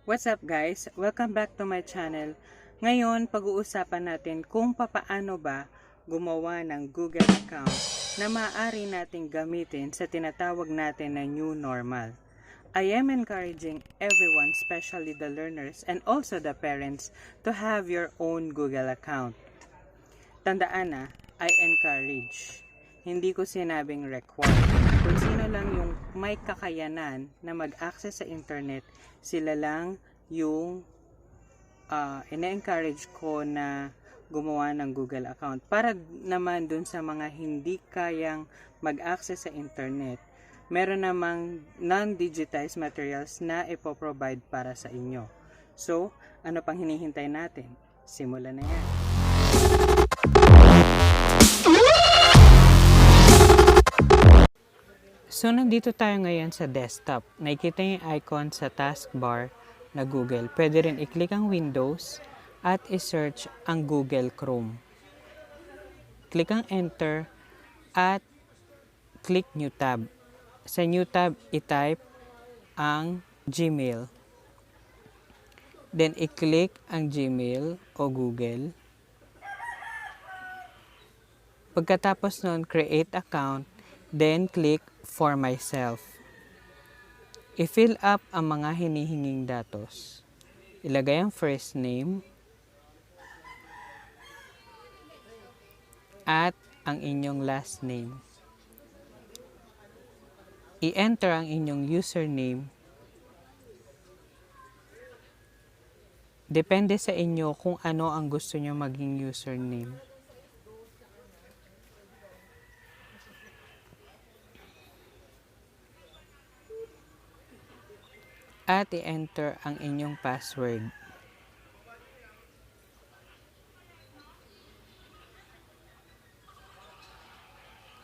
What's up guys? Welcome back to my channel. Ngayon, pag-uusapan natin kung papaano ba gumawa ng Google account na maaari nating gamitin sa tinatawag natin na new normal. I am encouraging everyone, especially the learners and also the parents, to have your own Google account. Tandaan na, I encourage. Hindi ko sinabing require. Kung sino lang yung may kakayanan na mag-access sa internet, sila lang yung ina-encourage ko na gumawa ng Google account. Para naman dun sa mga hindi kayang mag-access sa internet, meron namang non-digitized materials na ipoprovide para sa inyo. So, ano pang hinihintay natin? Simulan na yan. So, nandito tayo ngayon sa desktop. Nakikita yung icon sa taskbar na Google. Pwede rin i-click ang Windows at i-search ang Google Chrome. Click ang Enter at click New Tab. Sa New Tab, i-type ang Gmail. Then, i-click ang Gmail o Google. Pagkatapos nun, create account. Then, click For Myself. I-fill up ang mga hinihinging datos. Ilagay ang first name at ang inyong last name. I-enter ang inyong username. Depende sa inyo kung ano ang gusto nyo maging username. At i-enter ang inyong password.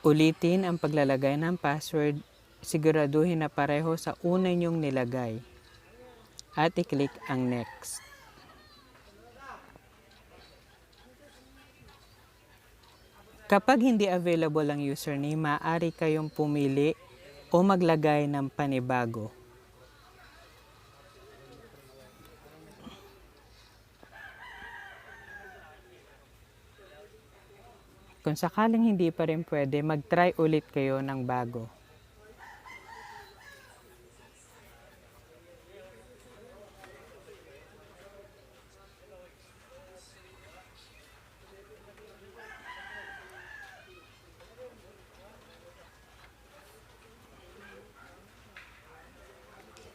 Ulitin ang paglalagay ng password, siguraduhin na pareho sa una nyong nilagay. At i-click ang Next. Kapag hindi available ang username, maaari kayong pumili o maglagay ng panibago. Kung sakaling hindi pa rin pwede, mag-try ulit kayo ng bago.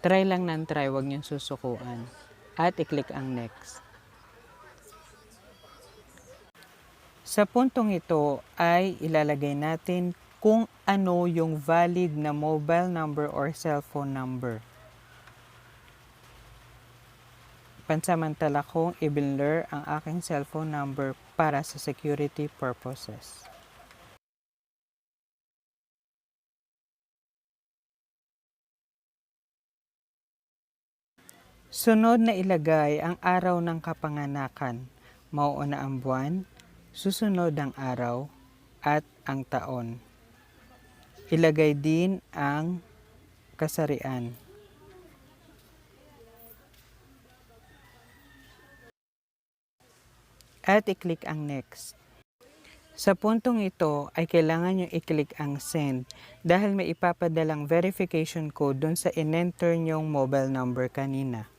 Try lang ng try, huwag niyong susukuan. At i-click ang Next. Sa puntong ito ay ilalagay natin kung ano yung valid na mobile number or cellphone number. Pansamantala kong i-blur ang aking cellphone number para sa security purposes. Sunod na ilagay ang araw ng kapanganakan, mauuna ang buwan, susunod ang araw, at ang taon. Ilagay din ang kasarian. At i-click ang Next. Sa puntong ito ay kailangan nyo i-click ang Send dahil may ipapadalang verification code dun sa in-enter nyong mobile number kanina.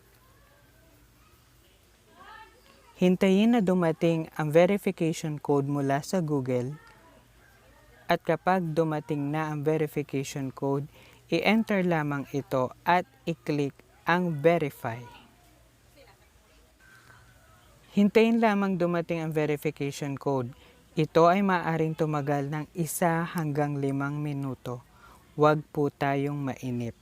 Hintayin na dumating ang verification code mula sa Google at kapag dumating na ang verification code, i-enter lamang ito at i-click ang Verify. Hintayin lamang dumating ang verification code. Ito ay maaaring tumagal ng 1 hanggang 5 minuto. Huwag po tayong mainip.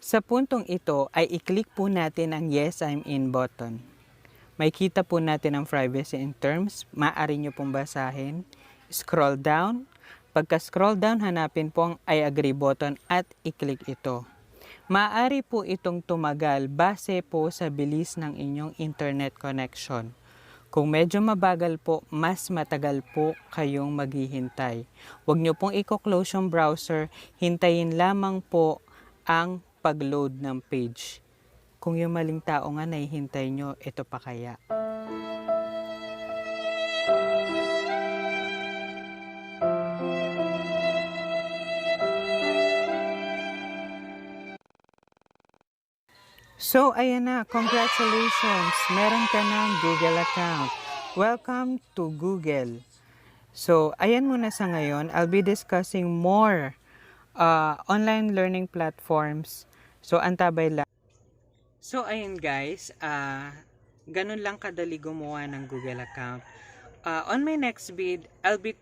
Sa puntong ito ay i-click po natin ang Yes, I'm in button. May kita po natin ang privacy and terms. Maaari nyo pong basahin. Scroll down. Pagka-scroll down, hanapin po ang I agree button at i-click ito. Maaari po itong tumagal base po sa bilis ng inyong internet connection. Kung medyo mabagal po, mas matagal po kayong maghihintay. Huwag nyo pong i-close yung browser, hintayin lamang po ang pag-load ng page. Kung yung maling tao nga nahihintay nyo, ito pa kaya. So, ayan na. Congratulations! Meron ka ng Google account. Welcome to Google. So, ayan muna sa ngayon. I'll be discussing more online learning platforms. So, antabay lang. So, ayan guys. Ganun lang kadali gumawa ng Google account. On my next vid, I'll be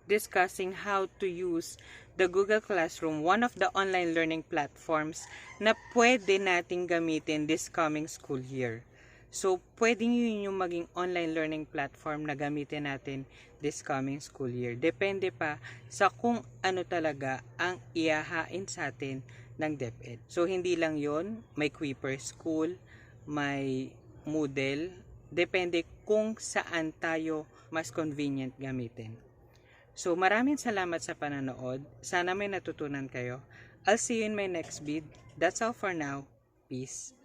discussing how to use the Google Classroom, one of the online learning platforms na pwede nating gamitin this coming school year. So, pwede yun yung maging online learning platform na gamitin natin this coming school year. Depende pa sa kung ano talaga ang iahain sa atin ng DepEd. So, hindi lang yon, may Kuiper School, may Moodle, depende kung saan tayo mas convenient gamitin. So, maraming salamat sa pananood. Sana may natutunan kayo. I'll see you in my next vid. That's all for now. Peace.